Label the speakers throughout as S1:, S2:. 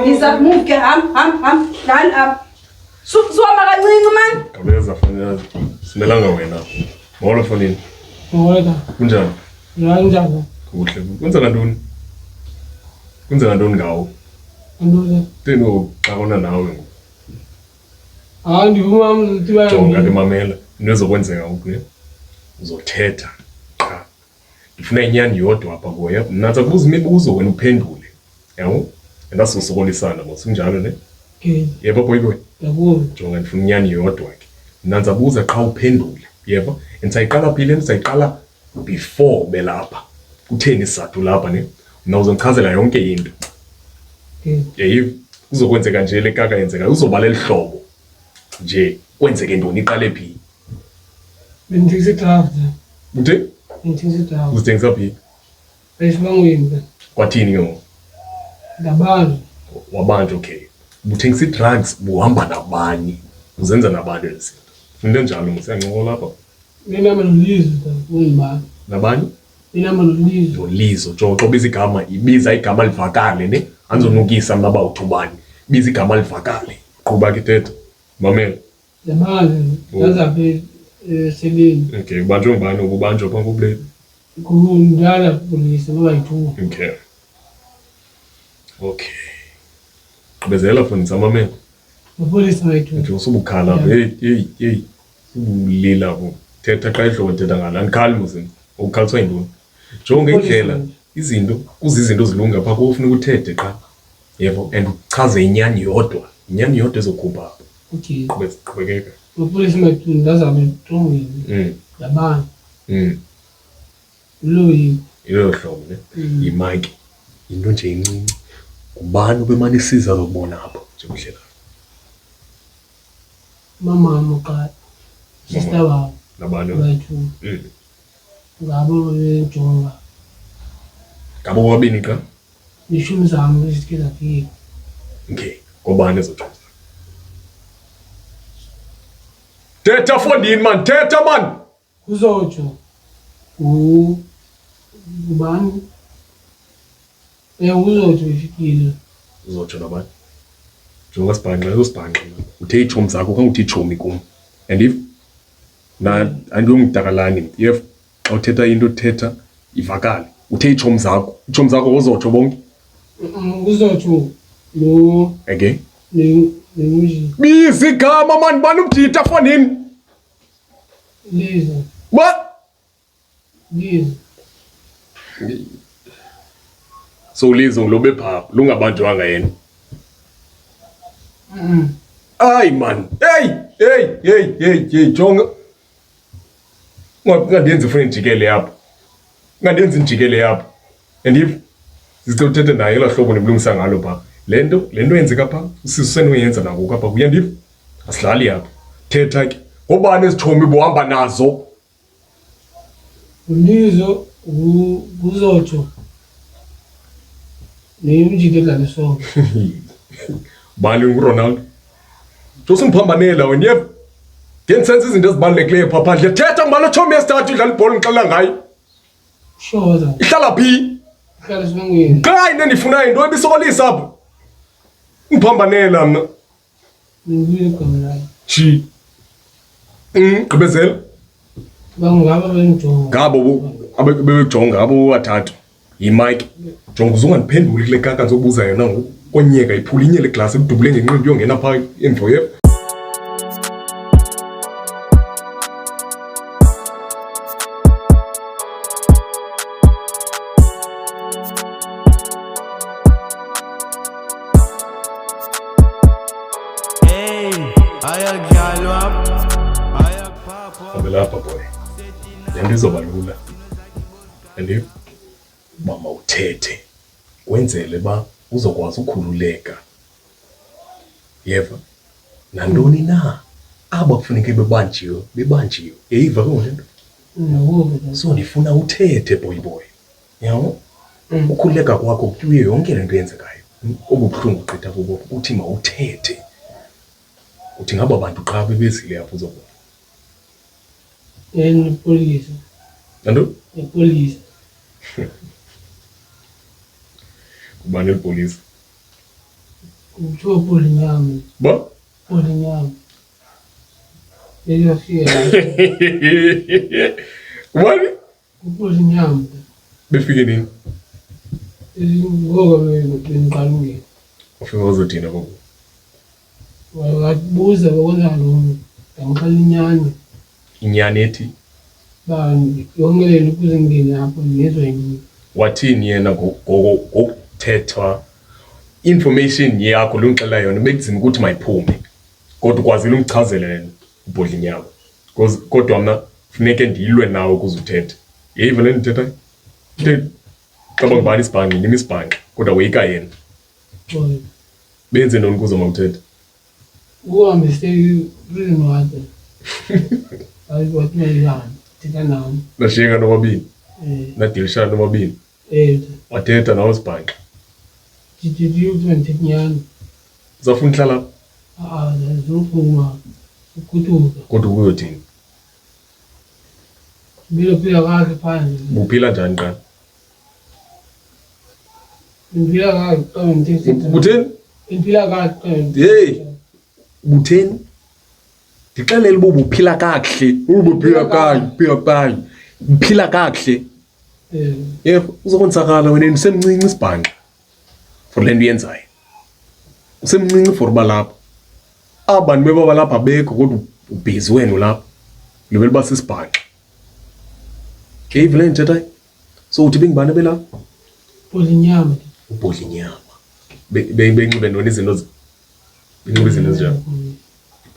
S1: Is that move ke ham line up. So makancane man.
S2: Kabeza fanele simelanga wena. Molo fonini.
S3: Ngoba
S2: Kunjani?
S3: njani?
S2: Kuhle. Kwenzeka ntoni? Kwenzeka ntoni ngawo?
S3: Antoni?
S2: Teno xabona nawe ngoku.
S3: Ndivuma mntiba.
S2: Jonga ke mamela. Into ezokwenzeka ngoku ne. Uzothetha. Qha. Ngifuna inyani yodwa apha kuwe. Mna kubuza imibuzo wena uphendule. Yabo? Endasosokolisana mos unjalo ne?
S3: Okay.
S2: Yebo boyboy.
S3: Yabo.
S2: Jonga ndifuna inyani yodwa ke. Mna ndizabuza qha uphendule. Yebo? Endisayiqala phile ndisayiqala before belapha. Kutheni isizathu lapha ne? Mna uzondichazela yonke into.
S3: Okay.
S2: Yeyiv kuzokwenzeka nje le kaka yenzeka uzobalela ihlobo. Nje kwenzeke ntoni iqale phi?
S3: Bendithengisa draft.
S2: Uthe?
S3: Bendithengisa draft.
S2: Uzithengisa phi?
S3: Esibangweni.
S2: Kwathini ke ngoku?
S3: Ngabantu.
S2: Wabantu okay. Ubuthengisa drugs buhamba nabani? Uzenza nabantu lezinto. Into enjalo ngisenqola lapha.
S3: Mina manolizo ngibani?
S2: Nabani?
S3: Mina manolizo.
S2: Nolizo Joxo biza igama ibiza igama livakale ne? Anzonukisa mna bawuthubani. Biza igama livakale. Qhuba ke thetha. Mamela.
S3: Yamazi yazaphi seleni.
S2: Okay, ubanjwe ngubani ubanjwa phambi kubule?
S3: Kundala polisi babayithuka.
S2: Okay. Okay. Qhubezela foni samamela.
S3: Apolisi bayithuka.
S2: Nje usubukhala hey. Ubulila bo. Thetha xa ihlobo thetha ngala andikhali muzini. Ukukhaliswa yintoni? Jonga indlela izinto kuzizinto ezilunga pha kufuna ukuthethe qha. Yebo and uchaze inyani yodwa. Inyani yodwa ezokhupha apha.
S3: Okay.
S2: Qhubekeka.
S3: Apolisi bayithuka ndazabe etrongweni. Yabantu. Loyi.
S2: Ilo hlobo ne. Imike. Into nje encinci. Kubani obemane isiza lokubona apha nje kuhlela.
S3: Mama muqala. Sister baba.
S2: Nabani?
S3: Bayithuka. Ngabo bejonga.
S2: Ngabo bobabini qha.
S3: Ishumi zami ezike zafika.
S2: Okay. Ngobani ezojonga? Thetha fondini man, thetha man.
S3: Kuzotsho. Ubani? Uzotsho ifikile.
S2: Uzotsho nabani? Jonga sibhanqa, usibhanqa. Uthe ichomi zakho kanguthi ichomi kum. And if na andiyongdakalani, if xa uthetha into thetha ivakale. Uthe ichomi zakho uzotsho bonke.
S3: Kuzotsho lo.
S2: Okay.
S3: Nemuji.
S2: Bizi igama man, bani umdita fonini?
S3: Lizo.
S2: What?
S3: Lizo.
S2: So Lizo ngilobe phapha, lungabanjwanga yena. Ay man. Hey, jonga. Ngandenza ufuna njikele apha. Ngandenza njikele apha. And if sizothetha naye la hlobo nemlungisa ngalo pha. Lento yenzeka pha, usisenoyenza nako apha kuya ndiv. Asidlali apha. Thetha ke. Ngobani ezichomi bohamba nazo?
S3: Lizo kuzotsho. Nemuji dedlala so.
S2: Bani uRonaldo? Josingiphambanela wena yebo. Ngensense izinto ezibalulekileyo pha phandle. Thetha ngibalo chomi esithathu idlala ibhola ngixela ngayo.
S3: Shoza.
S2: Ihlala phi?
S3: Ihlala sibangweni.
S2: Xa into endifunayo into ebisokolisa apha. Ngiphambanela mna.
S3: Ngibuye kamla.
S2: Chi. Gqibezela.
S3: Bangaba benjonga.
S2: Ngabo abebejonga abo bathathu. Yimike. Jonga uzungandiphenduli kule kaka ngizobuza yona ngoku. Konyeka iphula inye le glass ebudubule ngenqindi yongena pha emvo yebo. Lapha boy. Lento izoba lula. And mama uthethe. Kwenzele ba uzokwazi ukukhululeka. Yeva. Nantoni na? Aba kufuneka bebanjiwe. Eyiva ke ngento. So ndifuna uthethe boy. Yawo? Ukukhululeka kwakho kuye yonke lento yenzekayo. Obubuhlungu gqitha kubo uthi mawuthethe. Uthi ngaba abantu qha bebezile apho uzobona.
S3: Police.
S2: Nando?
S3: Police.
S2: Kubani police?
S3: Kuthiwa Polinyama.
S2: Ba?
S3: Polinyama. Beyafika la.
S2: Wani?
S3: Polinyama.
S2: Befike nini?
S3: Ngoba bengiqala ungena.
S2: Ufika uzothina ngoku.
S3: Wabuza bakwenza lo ngikhala inyani.
S2: Inyani ethi?
S3: Ba yongelele ukuze ngene apho ngizwe yini.
S2: Wathini yena ngokuthetha information yakho lungixela yona bekuzima ukuthi mayiphume. Kodwa ukwazile umchazele yena uBhodlinyama. Kodwa mina kufuneka ndilwe nawe ukuze uthethe. Yeyiva le ndithetha? Xa ngibani isibhanqi nimi isibhanqi kodwa weyika yena. Benze ntoni ukuze mawuthethe?
S3: Uhambe reason wathi. Wathi mayihamba thetha nami.
S2: Nashiyenga nobabini. Nadilishana nobabini. Wathetha nawe isibhanqi.
S3: Ndithi uthi nyani.
S2: Uzafuna uhlala?
S3: Zophuma ukuduka.
S2: Kodwa uyothini?
S3: Phila kahle phandle.
S2: Uphila njani qala?
S3: Ngiphila kahle xa ngithini?
S2: Utheni?
S3: Ngiphila kahle.
S2: Hey. Utheni? Ndixelele uba uphila kakuhle. Uphila kakuhle. Uphila kakuhle. Yebo, uzokwenzakala wena usemncinci isibhanqi. For le nto yenzayo. Usemncinci for uba lapha. Abantu bebaba lapha bekho kodwa ubhizi wena ulapha. Lebele ba sisibhanqi. Ngeyivile ndithethayo. So uthi bengibani belapha?
S3: Polinyama.
S2: uBhodlinyama. Benxibe ntoni izinto benxibe izinto ezinjani?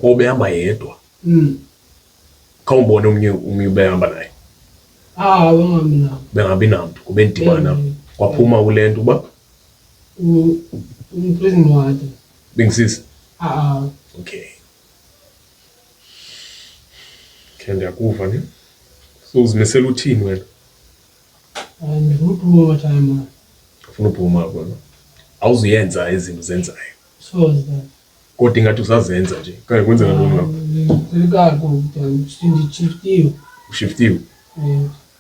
S2: Obehamba yedwa. Khawumbone omnye ubehamba naye.
S3: Bengahambi nabo.
S2: Bengabi namntu kube ndibana kwaphuma kule nto uba
S3: umprison wathi.
S2: bengisisi. Okay. Ndiyakuva ne. So uzimisela uthini wena?
S3: Ndifuna uphuma time.
S2: Ufuna uphuma kona. Awuzuyenza izinto zenzayo.
S3: Soze.
S2: Kodwa ingathi usazenza nje. Kanye kwenzeka ntoni lapho?
S3: Ngikaqo ndishiftiwe.
S2: Ushiftiwe?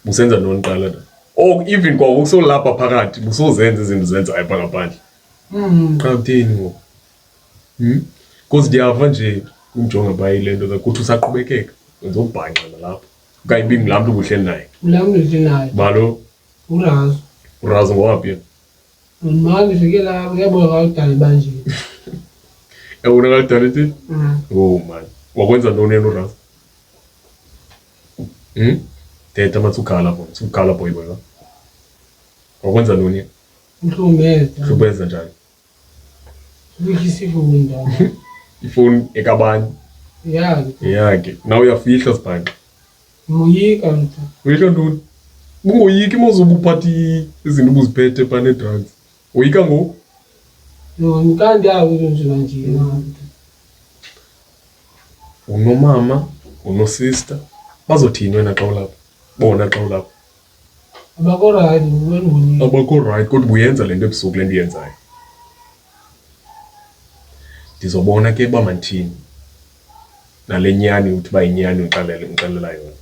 S2: Busenza ntoni qala la? Oh, even kwa usolapha phakathi busozenza izinto zenzayo apha ngaphandle. Qha kuthini ngoku? Because ndiyava nje umjonga bayi le nto ukuthi usaqhubekeka. Wenza ubhanqa nalapha. Okanye ibingulaa mntu ubuhleli naye.
S3: Ulaa mntu uhleli naye.
S2: Balo?
S3: Urazo.
S2: Urazo ngowaphi yena?
S3: Manje ndifike lapho ngiyabona kakudala banje.
S2: Yabona kakudala ithini? Oh man. Wakwenza ntoni yena urazo? Thetha mathi ukhala bona. Ukhala boy boy. Wakwenza ntoni yena?
S3: Mhlumeza.
S2: Hlubenza njani?
S3: Ubikisa ifoni ndawo.
S2: Ifoni ekabani? Yakhe. Nawe uyafihla sibhanqi.
S3: Moyika mntu.
S2: Uyika ntoni? Bungoyiki mozobe uphathi izinto ubuziphethe phana drugs. Uyika ngoku?
S3: No, ngikandawo nje nje.
S2: Unomama, unosister. Bazothini wena xa ulapha? Bona xa ulapha.
S3: Abakho right ngibona.
S2: Abakho right kodwa uyenza lento ebusuku lento yenzayo. Ndizobona ke ba manthini. Nale nyani uthi bayinyani ngixelela yona.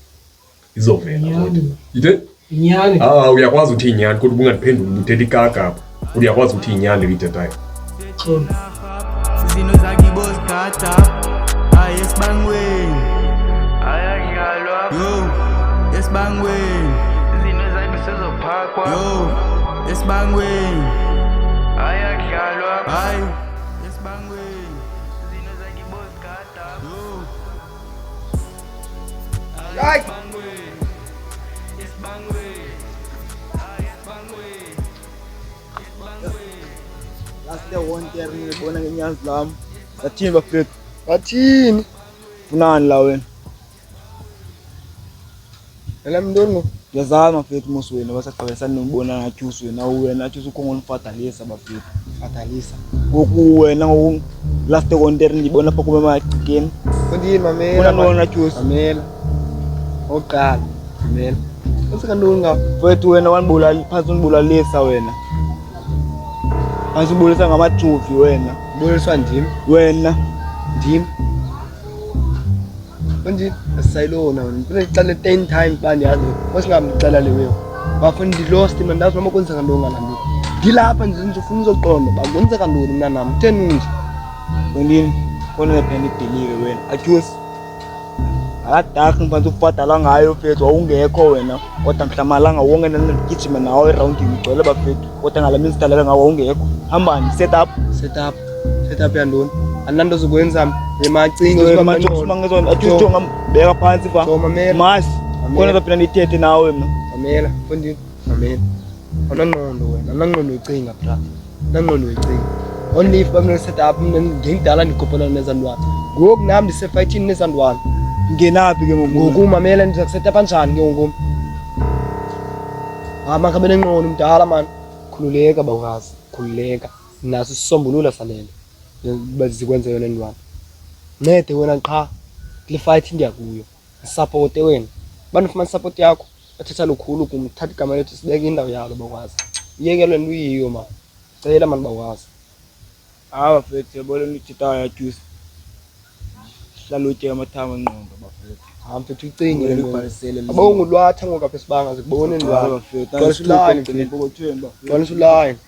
S2: Izovela kodwa. Yithe?
S3: Inyani.
S2: Uyakwazi uthi inyani kodwa ungandiphenduli ubuthetha ikaka apha. Uyakwazi uthi inyani uyithethayo.
S4: Zino zakibo zigada. Ayesibangweni. Ayadlalwa. Yo, esibangweni. Zino zakibo sezophakwa. Yo, esibangweni. Ayadlalwa. Hayi, esibangweni. Zino zakibo zigada. Yo. Hayi.
S5: Last wonke ngibona ngenyazi lami. Sathini bafethu? Bathini? Funani la wena? Ntoni? Ngiyazama mafethu musu wena basaqabesana nokubona ngathi wena wena athi ukhona ufatalisa bafethu. Fatalisa. Ngoku wena last wonke ngibona pha kuba amagcikeni. Kundini mamela. Wona juice. Mamela. Oqala. Mamela. Usikandoni ngafethu wena wanibulala phansi unibulalisa wena. Asibulisa ngamatrophy wena.
S6: Buliswa ndim.
S5: Wena
S6: Ndim. Manje asayilona wena. Kuneqala 10 times bani yazi. Wasingamcala lewe. Bafuna ndi lost man ndazi noma kwenza ngandonga la. Ngilapha nje ngizofuna uzoqonda uba kwenzeka ntoni mna nam utheni nje.
S5: Kwendini khona phela ideliwe wena ajuice akadakhi mfanele ubhadala ngayo mfethu wawungekho wena kodwa mhlamalanga wonke nangigijima nawe around ngigcwele bafethu kodwa ngala sidalele ngawo wawungekho hambani set up
S6: yantoni ananto zokwenza emacingo
S5: mangezona ajuice ngambeka phansi ba masi khona phela nithethe nawe mina
S6: mamela kwendini mamela awunangqondo wena awunangqondo ucinga bra awunangqondo ucinga only if bamele set up ngidala ndigophelana nezandwana ngoku nami ndisefayithini nezandwana
S5: ngenaphi ke
S6: ngoku mamela ndiza kuset up kanjani ke ngoku makabe nengqondo mdala mani khululeka bawukazi khululeka naso isisombululo salelo bazikwenza yona ndwana ncede wena qha kule fight ndiyakuyo support wena banifumana support yakho athetha lukhulu kum thatha igama lethu sibeke indawo yalo bakwazi iyekelwe nto uyiyo ma cela mani bakwazi
S5: bafethu yabona nithitha yajuice hlala utye amathanga engqondo bafethu
S6: mfethu ucinge
S5: libhalisele
S6: abongulwatha ngoku apha esibanga zikubone ndwana
S5: bafethu
S6: gcwalisa ulayini
S5: epokothweni bafethu
S6: gcwalisa ulayini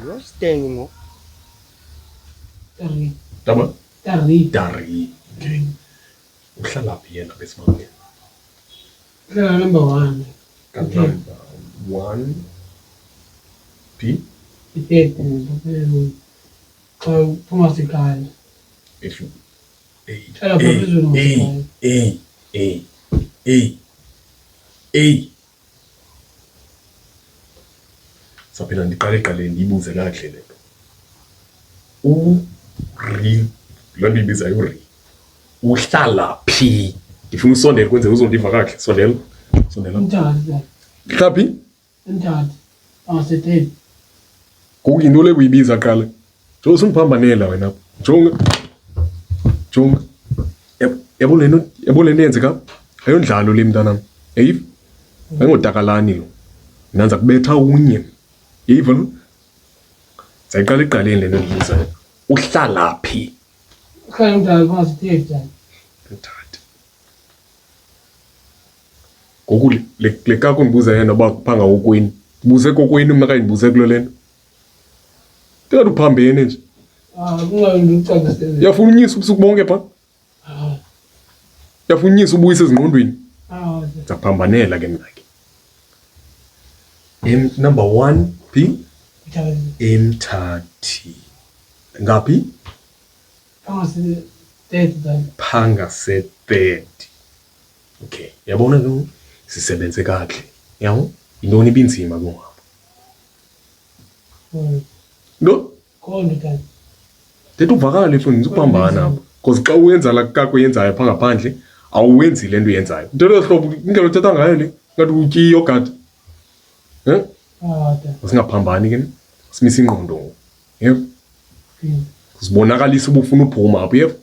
S6: uyositenge ngoku
S2: Daba?
S3: Dari.
S2: Okay. Uhlala phi yena besimame?
S3: Uhlala number 1.
S2: Number 1 P
S3: Itheko phuma sikhaya.
S2: H
S3: Hlala phezulu ngosikhaya.
S2: Saphela ndiqale ndiyibuze kahle lento. Ri lo ndibiza uri. Uhlala phi? Ngifuna usondele kwenze uzondiva kahle. Sondela.
S3: Njani?
S2: Mhlaphi?
S3: Njani? Awasetheni.
S2: Kuyinto le kuyibiza qala. Jo usungiphambanela wena. Jonga. Yabo lento yenzeka. Ayondlalo le mntanami. Hey. Ayingodakalani lo. Nanza kubetha unye. Yiva lo. Sayiqala iqaleni lento ndiyibiza. Uhlala phi?
S3: Uhlala umdala phasitheni.
S2: Mthatha. Ngoku le kako ndibuza yena ba kuphanga ukweni. Buze kokweni mna kandibuze kulo lento. Teka uphambene nje.
S3: Kungayindicacise.
S2: Yafuna unyisa ubusuku bonke pha? Yafuna unyisa ubuyise ezingqondweni. Zaphambanela ke mina ke. Number 1 P Mthathi. Ngaphi? Phanga se 30. Okay. Yabona ke sisebenze kahle. Yabo? Intoni ibinzima kungapha? No?
S3: Khona kanti.
S2: Tethu uvakala mfundisi ukuphambana apha. Because xa uyenza la kako yenzayo pha ngaphandle awuwenzi lento uyenzayo. Intolohlobo indlela othetha ngayo le ngathi utyi yogurt. Singaphambani ke simisa ingqondo. Yebo. Sibonakalisa ubufuna uphuma apha yebo.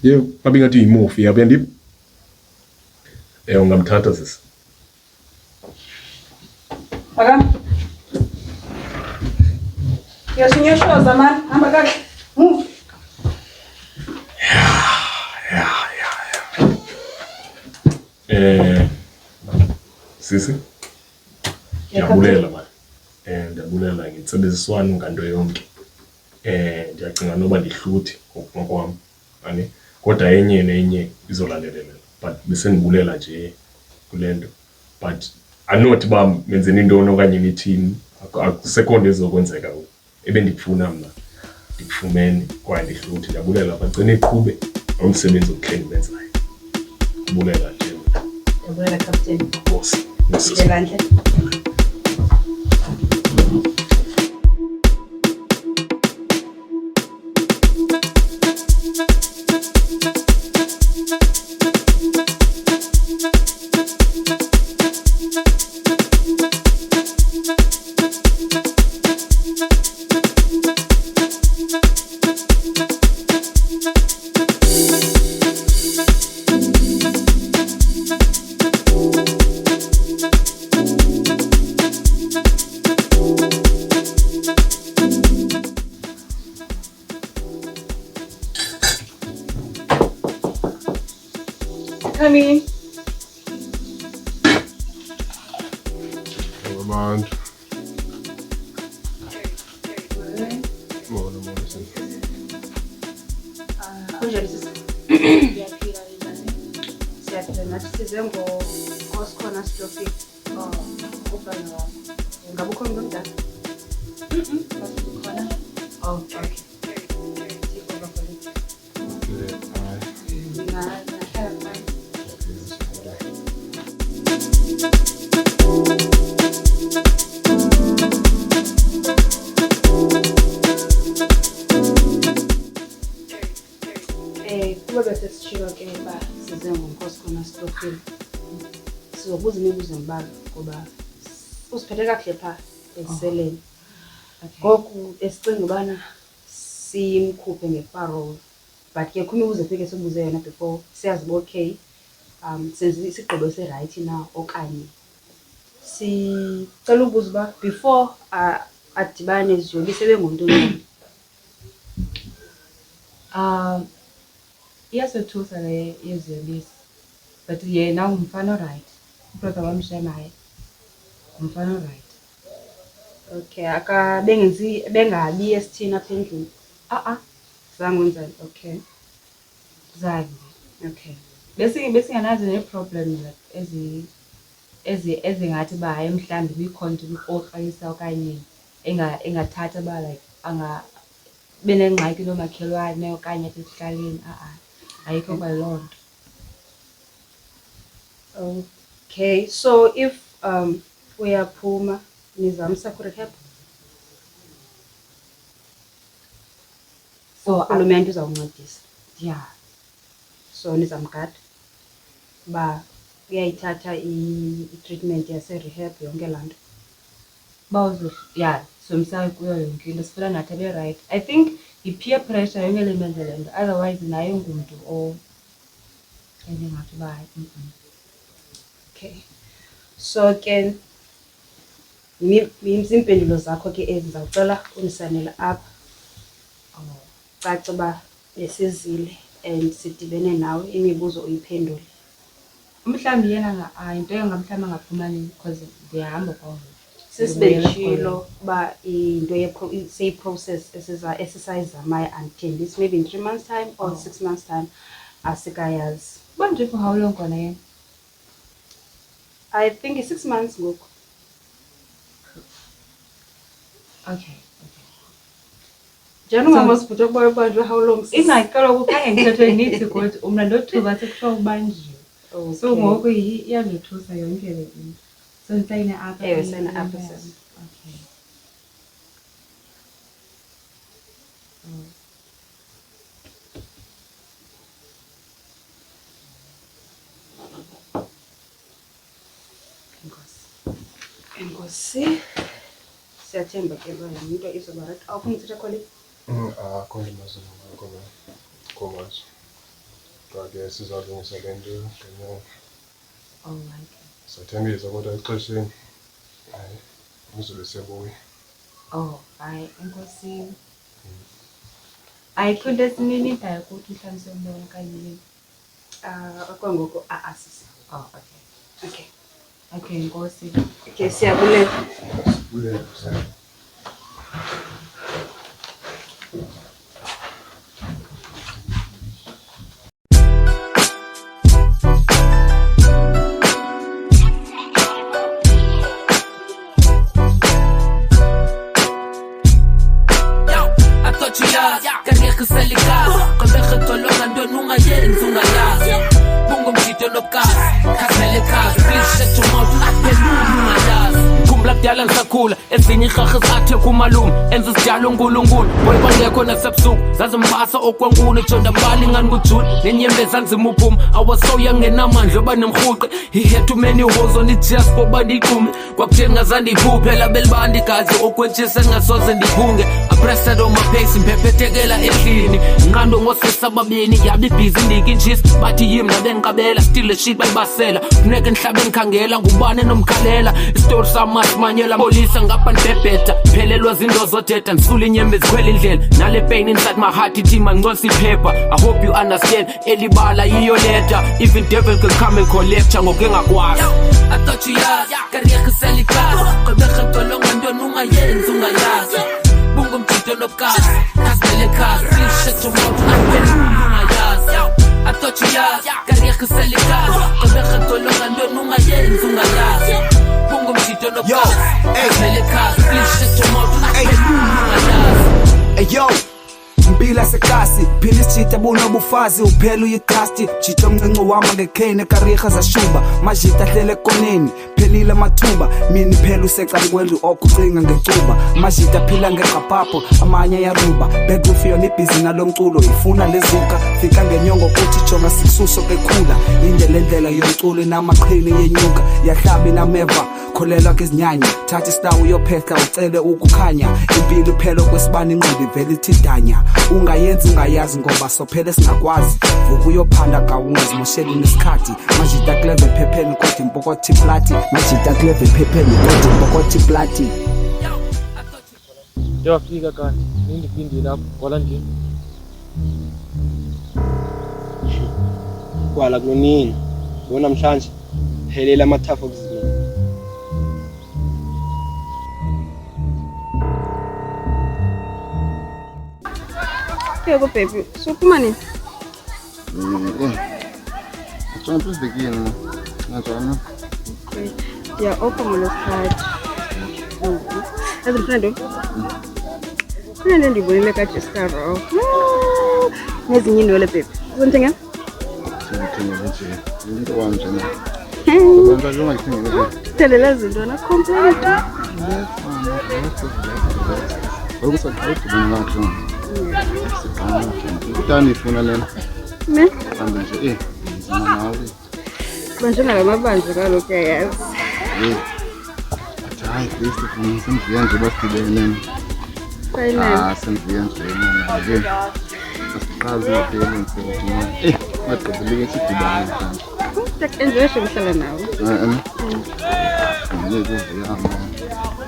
S2: Yebo, babe ngathi yimovie yabo yandiphi? Ungamthatha sisi.
S1: Aka. Yashinyeshoza man, hamba kahle. Move.
S2: Sisi. Ndiyabulela man. Ndiyabulela ngitsebenziswana nganto yonke. Ndiyacinga noba ndihluthi ngokwami. Ani kodwa enye nenye izolandelela. But bese ndibulela nje kulento. But anothi ba menzeni intoni okanye nithini akusekho nto ezokwenzeka ngoku. Ebendikufuna mna ndikufumene kwaye ndihluthi. Ndiyabulela bagcine iqhube nomsebenzi okuhleli benzayo. Ndibulela nje.
S1: Ndiyabulela captain.
S2: Boss.
S1: Ngiselanhle. Come in.
S2: Man.
S1: Nkosikhona Stofile.
S7: Ufana wami.
S1: Ngabe ukhona umuntu omdala?
S7: Khona.
S1: Oh, okay. Take over for you. Ngahlala phansi. Kube bese sishilo ke ba size ngoNkosikhona Stofile. Sizobuza imibuzo embalwa ngoba usiphethe kahle pha eseleni. Ngoku esicinga ubana simkhuphe ngeparole. But ke khona imibuzo efike sibuze yona before siyazi okay. Senze isigqibo right now okanye sicela ubuza ba before adibane eziyobi sebengumuntu nomntu.
S7: Iyasothusa le yeziyobisi. But yena umfana right. Brother wamshiya naye. Umfana right.
S1: Okay, bengabi esithina apha endlini. Zange wenzani. Okay.
S7: Zange.
S1: Okay.
S7: Besinganazo ne-problem ezingathi ba hayi mhlambi bikhona ukukrayisa okanye engathatha ba like benengxaki nomakhelwane okanye ekuhlaleni ayikho kwaloo nto.
S1: Okay, so if uyaphuma nizamisa ku-rehab,
S7: So
S1: urhulumente uzawuncedisa.
S7: yeah.
S1: So nizamgada ba uyayithatha i-treatment yase-rehab yonke laa nto.
S7: Yeah, so msa kuyo yonke into sifuna nathi abe right. I think i-peer pressure yonke le menze le nto, otherwise naye ngumntu engathi ba
S1: Okay, so ke impendulo zakho ke ezi ndizawucela unisanela apha. Caca uba besizile and sidibene nawe imibuzo uyiphendule.
S7: mhlawumbi yena into engamhlawumbi angaphumani because ndiyahamba kwavo.
S1: Sisibetshilo uba into seyi-process esisayizamayo until this maybe in 3 months time or 6 months time asikayazi.
S7: Uba nje for how long kona yena?
S1: I think it's 6 months ngoku.
S7: Okay.
S1: Njani ungamasibhuti ukuba ubanjwe how long?
S7: Ingxaki kaloku khange ngithethwe nithi kodwa mna ndothuba sekuthiwa ubanjiwe. So ngoku iyandothusa yonke le into. So ndisayine apha.
S1: Ewe, sayina apha sis.
S7: Okay.
S1: Enkosi. Siyathemba ke uba into izoba right. Awufuni uthetha Colleen?
S8: Khona imazulu komazi. Kodwa sizalungisa le nto ngenyanga.
S7: Alright.
S8: Sathembisa kodwa exesheni hayi umzulu sebuya.
S7: Hayi enkosi. Ayikho into esininitayo ukuthi mhlawumbi siyobona kanye.
S1: Okwangoku asisi.
S7: Okay.
S1: Okay.
S7: Okay, enkosi.
S1: Okay, siyabulela.
S8: Bulela sana.
S9: Kudala ngisakhula ezinye ihaqa zathe kumalume enza isijalo uNkulunkulu boy bangekho nasebusuku zazimbasa okwankulu ejonda mbali ngani kujule nenyembeza nzima uphuma awasoya ngenamandla banemhuqe he had too many holes on it just for bandiqume kwakuthe ngazandi iphuphe belibandi gazi okwetshisa ngasoze ndiphunge I pressed on my pace imphephethekela endlini nqando ngosisa babini yabe busy ndikinjisi bathi yimi nabengiqabela still a shit bayibasela funeke ngihlabe ngikhangela ngubane nomkhalela istory samasmanyela polisa ngapha ndibhebheda phelelwa zinto zodeda ndisula inyembe zikhwela indlela nale pain inside my heart ithi manqonsa iphepha I hope you understand elibala yiyo leta even devil can come and collect ngoke ngakwazi I thought you yazi career selikazi qhubeka tolonga ntoni ungayenzi ungayazi bungumjito nokazi kasele kazi shit to mouth ungayazi I thought you yazi kariyakho selikazi Gqibekhe tolonga ntoni ungayenzi ungayazi Bungumjito nokazi Vele kazi Please shut your mouth ungayazi
S10: Hey yo, mpila sekasi phila isijita bunobufazi uphela uyigasti jita omncinci wami ngekhene karikha zashuba majita hlele ekoneni phelile amathuba mini phela usecankwendlu okucinga ngecuba majita phila ngeqaphapo amanye yaruba bekufi yona ibhizi nalomculo ifuna lezuka fika ngenyongo kuthi jonga sisuso kekhula indlela yomculo inamaqhini yenyuka yahlaba inameva kholela kezinyanya thatha isitawu uyophehla ucele ukukhanya impilo iphela kwesibani inqindi vele ithidanya ungayenzi ungayazi ngoba sophele singakwazi vuka uyophanda ka ungazimosheli nesikhathi majita kleve phepheni kodwa impokothi plati majita kleve phepheni kodwa impokothi plati
S5: Yafika kanti nindipindi lapho kwala nje
S6: kwala kunini bona namhlanje phelela amathafa okuzini
S1: Yebo baby, suphuma nini?
S8: Ngicela please begin. Ngizwana.
S1: Yeah, open my card. As a friend. Friend ndibonile ka Jessica Rowe. Nezinye indwele baby. Uzontenga?
S8: Ngithengele nje. Into wanje na. Abantu nje ngithengele.
S1: Telela izinto na complete.
S8: Ukusaqhamuka ngakho. Utani ifuna lena.
S1: Ne?
S8: Manje nje ngizima nawe.
S1: Manje ngalamabanje kaloku yayazi.
S8: Hayi, please ufuna simvuya nje basidibene.
S1: Finally.
S8: Simvuya nje nje. Asiqhaze ngaphelele ngisebenza. Maqedile sidibane manje.
S1: Tak enjoy ukuhlala nawe.
S8: Ngeke uvuya mama.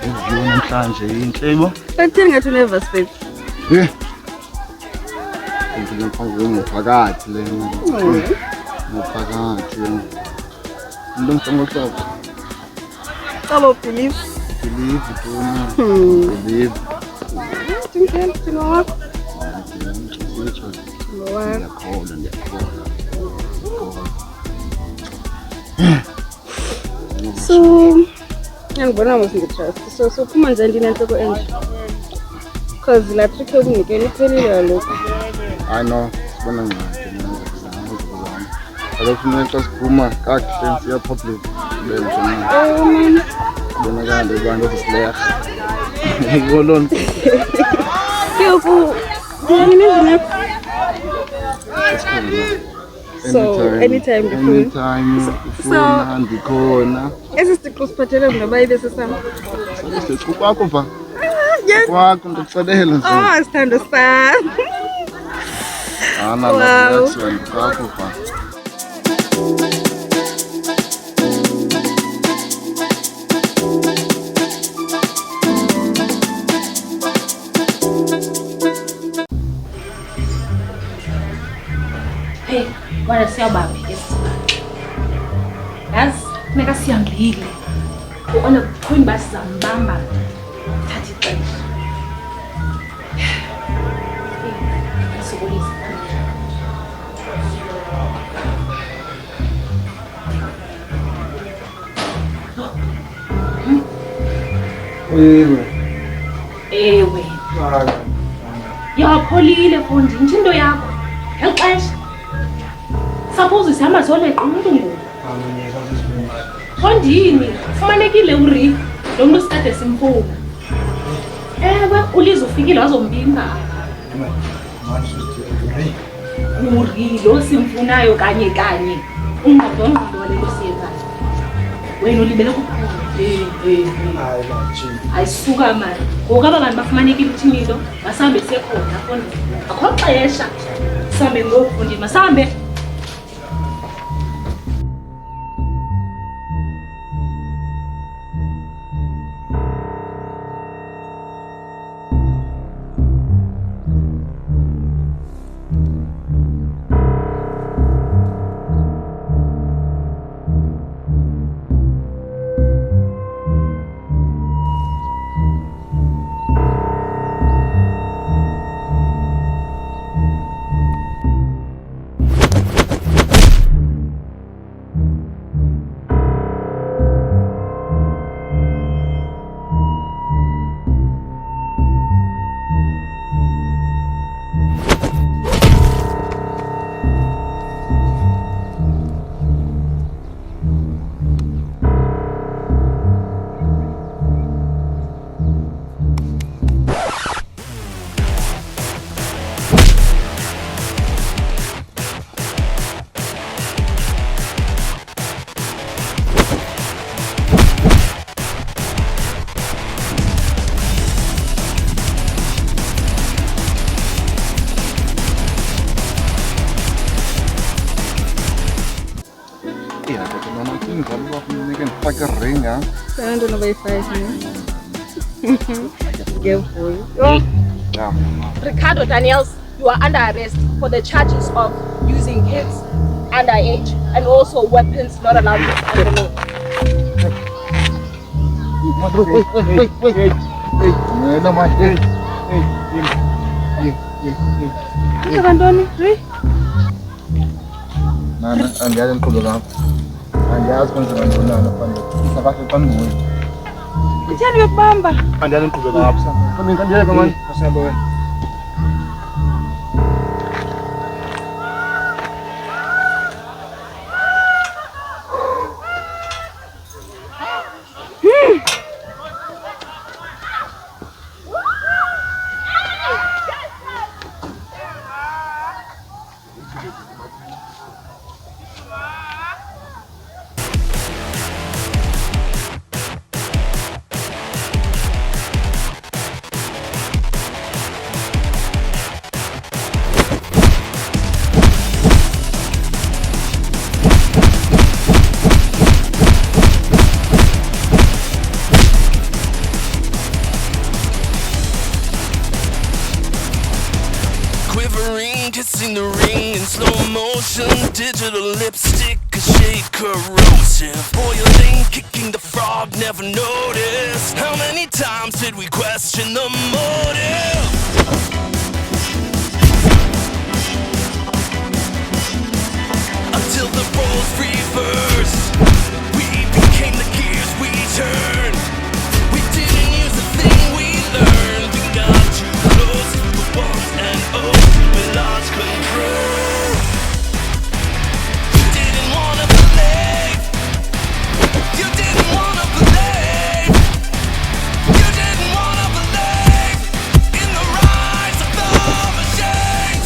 S8: Uvuya namhlanje inhle yebo.
S1: Bakuthini ngathi nervous baby?
S8: Ngiphambi phakathi lena. Phakathi. Into ngicela
S1: Hello, believe.
S8: Believe it. Believe.
S1: Think you know. So, ngibona mos ngitrust. So phuma nje ndinenhloko enje. Because la trick yokunikela iphelile lokho.
S8: I know. Sibona ngathi alofuna xa siphuma kakuhle siya public benje
S1: Man.
S8: bonakala abantu besileya ngolon
S1: Yoku. So anytime
S8: ufuna ndikhona
S1: esisixusiphathele ngoba ibe sesama.
S8: kwakho va kwakho ndikuxelela nje
S1: Sithando sami.
S8: ana na kwakho va
S7: Hey, wala siyabamba esibani. Yazi, funeka sihambile. Ubona kukhona basizambamba. Thatha ixesha. Asibolisa. Ewe. Yapholile fundi, into yakho. Ngexesha. Suppose sihamba soleqa umuntu ngoku. Fondini, kufanelekile uri lo muntu sikade simfuna. Ewe, ulize ufikile wazombimba. Uri lo simfunayo kanye kanye. Ungqondongqondo walelo siyenzayo. Wena ulibele kukhona. Ayisuka manje. Ngoku aba bantu bafumanekile uthini lo? Masambe sekhona fondini. Akho xesha. Sambe ngoku fondini, masambe.
S8: You can fuck a ring, huh?
S11: I don't know if I Game for you.
S8: Yeah.
S12: Ricardo Daniels, you are under arrest for the charges of using kids underage and also weapons not allowed under the law.
S8: Wait. No, my hey. Nana, andiyazi niqhube ngapha. Andiyazi kwenza ngantoni nana mfana. Isakahle phambi.
S11: Uthanda ukubamba.
S8: Andiyazi niqhube ngapha sana. Kamini kanjeka manje. Asihamba wena.
S13: Kissing the ring in slow motion, digital lipstick, a shade corrosive. Boiling, kicking the frog, never noticed. How many times did we question the motive? Until the roles reversed, we became the gears we turned. We didn't use a thing we learned. We got too close to the ones and ohs. We lost control. You didn't wanna believe. You didn't wanna believe. You didn't wanna believe in the rise of the machines.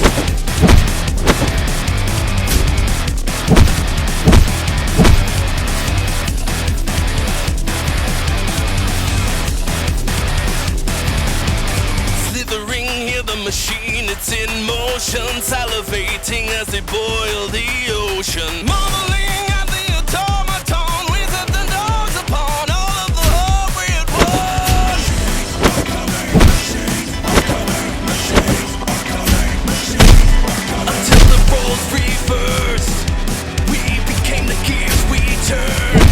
S13: Slithering, hear the machine, it's in motion, salivating as they boil the ocean. Marveling at the automaton, we set the dogs upon all of the hope we had won. Until the roles reversed, we became the gears we turned.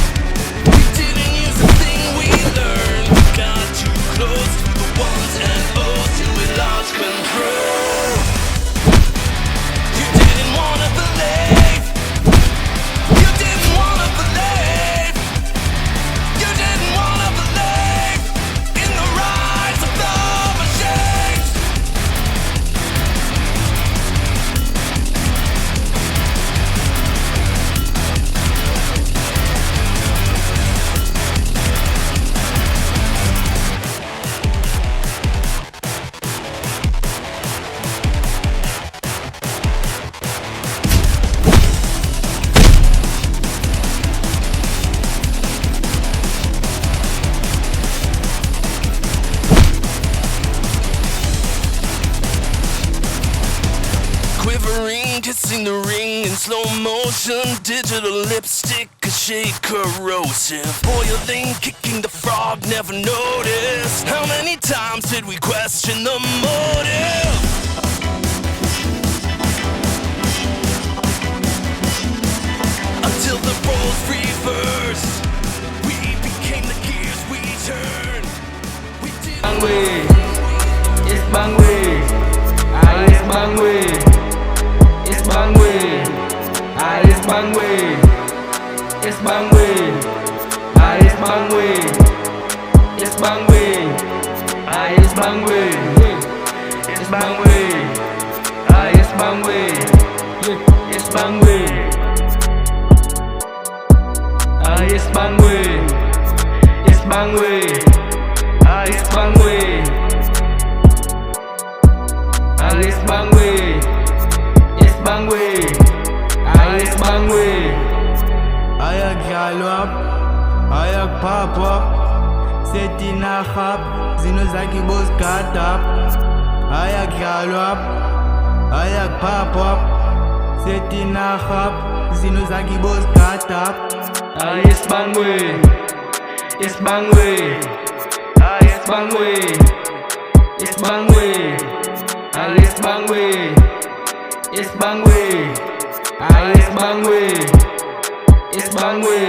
S13: We didn't use a thing we learned. We got too close to the ones and ohs till we lost control. You didn't wanna believe. You didn't wanna believe. You didn't wanna believe in the rise of the machines. Quivering, kissing the ring in slow motion, digital lipstick, a shade corrosive. Boiling, kicking the frog, never noticed. How many times did we question the motive? Until the roles reversed, we became the gears we turned. We did
S4: Bangway, it's Bangway, it's Bangway, it's Bangway, it's Bangway, it's Bangway, it's Bangway, it's Bangway, it's Bangway, it's Bangway, it's Bangway, it's Bangway, it's Bangway, it's Bangway, it's Bangway, it's Bangway, it's Bangway, it's Bangway.
S10: Ayak jalwap, ayak papap, setina khap, zino zaki boss katap. Ayak jalwap, ayak papap, setina khap, zino zaki boss katap.
S4: Ah, yes, bangwe. Yes, bangwe. Ah, yes, bangwe. Yes, bangwe. Ah, yes, bangwe. Yes, bangwe. Ah, yes, bangwe. Yes, bangwe.